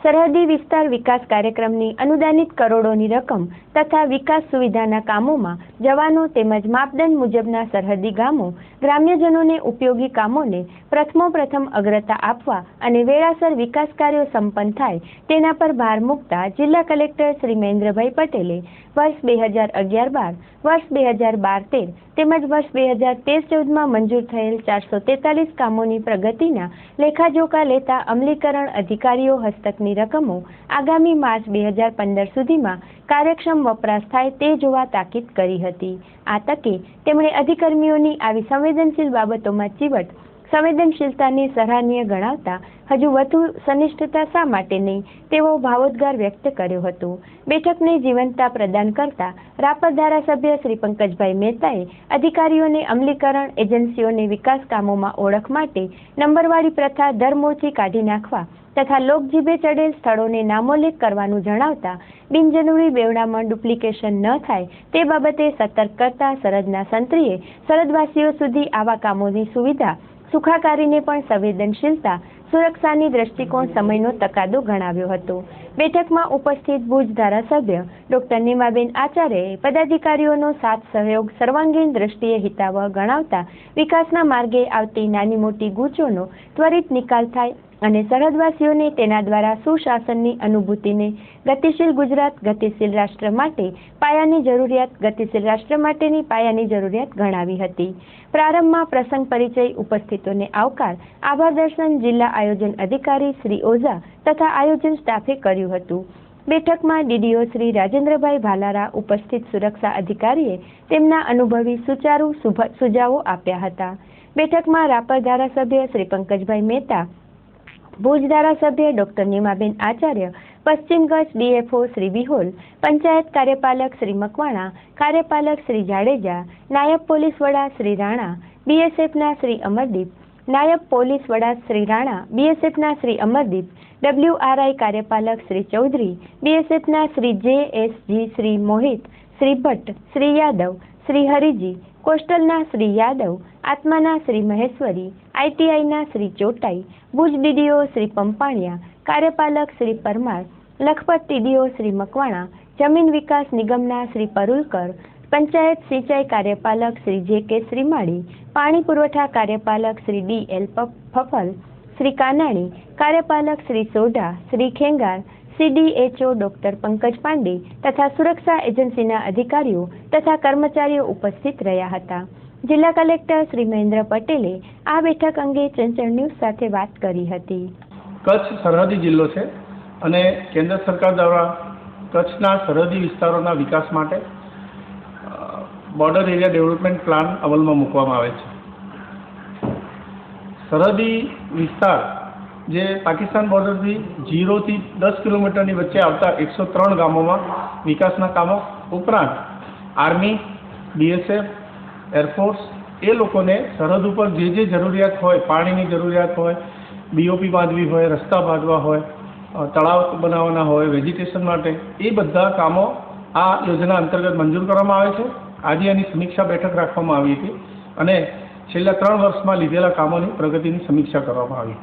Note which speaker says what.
Speaker 1: સરહદી વિસ્તાર વિકાસ કાર્યક્રમની અનુદાનિત કરોડોની રકમ તથા વિકાસ સુવિધાના કામોમાં જવાનો તેમજ માપદંડ મુજબના સરહદી ગામો ગ્રામ્યજનોને ઉપયોગી કામોને પ્રથમ અગ્રતા આપવા અને વેળાસર વિકાસ કાર્યો સંપન્ન થાય તેના પર ભાર મૂકતા જિલ્લા કલેક્ટર શ્રી મહેન્દ્રભાઈ પટેલે વર્ષ 2011-12, વર્ષ 2012-13 તેમજ વર્ષ 2013-14માં મંજૂર થયેલ 443 કામોની પ્રગતિના લેખાજોખા લેતા અમલીકરણ અધિકારીઓ હસ્તકની રકમો આગામી માર્ચ 2015 સુધીમાં કાર્યક્ષમ વપરાશ થાય તે જોવા તાકીદ કરી હતી। આ તકે તેમણે અધિકર્મીઓની આવી સંવેદનશીલ બાબતોમાં ચીવટ સંવેદનશીલતાને સરાહનીય ગણાવતા હજુ વધુ સનિષ્ઠતા શા માટે નહીં તેવો ભાવોદ્ગાર વ્યક્ત કર્યો હતો। બેઠકને જીવંતતા પ્રદાન કરતા રાપર ધારાસભ્ય શ્રી પંકજભાઈ મહેતાએ અધિકારીઓને અમલીકરણ એજન્સીઓને વિકાસ કામોમાં ઓળખ માટે નંબરવાળી પ્રથા ધરમૂળથી કાઢી નાખવા તથા લોકજીભે ચડેલ સ્થળોને નામોલ્લેખ કરવાનું જણાવતા બિનજરૂરી બેવડામાં ડુપ્લિકેશન ન થાય તે બાબતે સતર્ક કરતા સરહદના સંત્રીએ સરહદવાસીઓ સુધી આવા કામોની સુવિધા સુખાકારીને પણ સંવેદનશીલતા સુરક્ષાની દ્રષ્ટિકોણ સમયનો તકાદો ગણાવ્યો હતો। બેઠકમાં ઉપસ્થિત ભુજ ધારાસભ્ય ડોક્ટર નીમાબેન આચાર્યએ પદાધિકારીઓનો સાથ સહયોગ સર્વાંગીણ દ્રષ્ટિએ હિતાવહ ગણાવતા વિકાસના માર્ગે આવતી નાની મોટી ગૂંચોનો ત્વરિત નિકાલ થાય અને સરહદવાસીઓને તેના દ્વારા સુશાસનની અનુભૂતિને ગતિશીલ ગુજરાત ગતિશીલ રાષ્ટ્ર માટે પાયાની જરૂરિયાત ગતિશીલ રાષ્ટ્ર માટેની પાયાની જરૂરિયાત ગણાવી હતી। પ્રારંભમાં પ્રસંગ પરિચય ઉપસ્થિતોને આવકાર આભાર દર્શન જિલ્લા આયોજન અધિકારી શ્રી ઓઝા તથા આયોજન સ્ટાફે કર્યું હતું। બેઠકમાં ડીડીઓ શ્રી રાજેન્દ્રભાઈ ભાલારા ઉપસ્થિત સુરક્ષા અધિકારીએ તેમના અનુભવી સુચારુ સુઝાવો આપ્યા હતા। બેઠકમાં રાપર ધારાસભ્ય શ્રી પંકજભાઈ મહેતા, ભુજ ધારાસભ્ય ડોક્ટર નીમાબેન આચાર્ય, પશ્ચિમ કચ્છ ડીએફઓ શ્રી વિહોલ, પંચાયત કાર્યપાલક શ્રી મકવાણા, કાર્યપાલક શ્રી જાડેજા, નાયબ પોલીસ વડા શ્રી રાણા, બીએસએફના શ્રી અમરદીપ, નાયબ પોલીસ વડા શ્રી રાણા, બીએસએફના શ્રી અમરદીપ, ડબલ્યુઆરઆઈ કાર્યપાલક શ્રી ચૌધરી, બીએસએફના શ્રી જેએસજી શ્રી મોહિત, શ્રી ભટ્ટ, શ્રી યાદવ, શ્રી હરિજી, કોસ્ટલના શ્રી યાદવ, આત્માના શ્રી મહેશ્વરી, આઈટીઆઈના શ્રી ચોટાઈ, ભુજ ડીડીઓ શ્રી પંપાણિયા, કાર્યપાલક શ્રી પરમાર, લખપત ટીડીઓ શ્રી મકવાણા, જમીન વિકાસ નિગમના શ્રી પરુલકર, પંચાયત સિંચાઈ કાર્યપાલક શ્રી જે.કે. શ્રીમાળી, પાણી પુરવઠા કાર્યપાલક શ્રી ડી.એલ. ફફલ, શ્રી કાનાણી, કાર્યપાલક શ્રી સોઢા, શ્રી ખેંગાર, સીડીએચઓ ડોક્ટર પંકજ પાંડે તથા સુરક્ષા એજન્સીના અધિકારીઓ તથા કર્મચારીઓ ઉપસ્થિત રહ્યા હતા। જિલ્લા કલેક્ટર શ્રી મહેન્દ્ર પટેલે આ બેઠક અંગે ચંચળ ન્યૂઝ સાથે વાત કરી હતી।
Speaker 2: કચ્છ સરહદી જિલ્લો છે અને કેન્દ્ર સરકાર દ્વારા કચ્છના સરહદી વિસ્તારોના વિકાસ માટે બોર્ડર એરિયા ડેવલપમેન્ટ પ્લાન અમલમાં મૂકવામાં આવે છે। સરહદી વિસ્તાર જે પાકિસ્તાન બોર્ડરથી 0 થી 10 કિલોમીટરની વચ્ચે આવતા 103 ગામોમાં વિકાસના કામો ઉપરાંત આર્મી, બીએસએફ, એરફોર્સ એ લોકોને સરહદ ઉપર જે જરૂરિયાત હોય, પાણીની જરૂરિયાત હોય, બીઓપી બાંધવી હોય, રસ્તા બાંધવા હોય, તળાવ બનાવવાના હોય, વેજીટેશન માટે એ બધા કામો આ યોજના અંતર્ગત મંજૂર કરવામાં આવે છે। આજે એની સમીક્ષા બેઠક રાખવામાં આવી હતી અને છેલ્લા 3 વર્ષમાં લીધેલા કામોની પ્રગતિની સમીક્ષા કરવામાં આવી।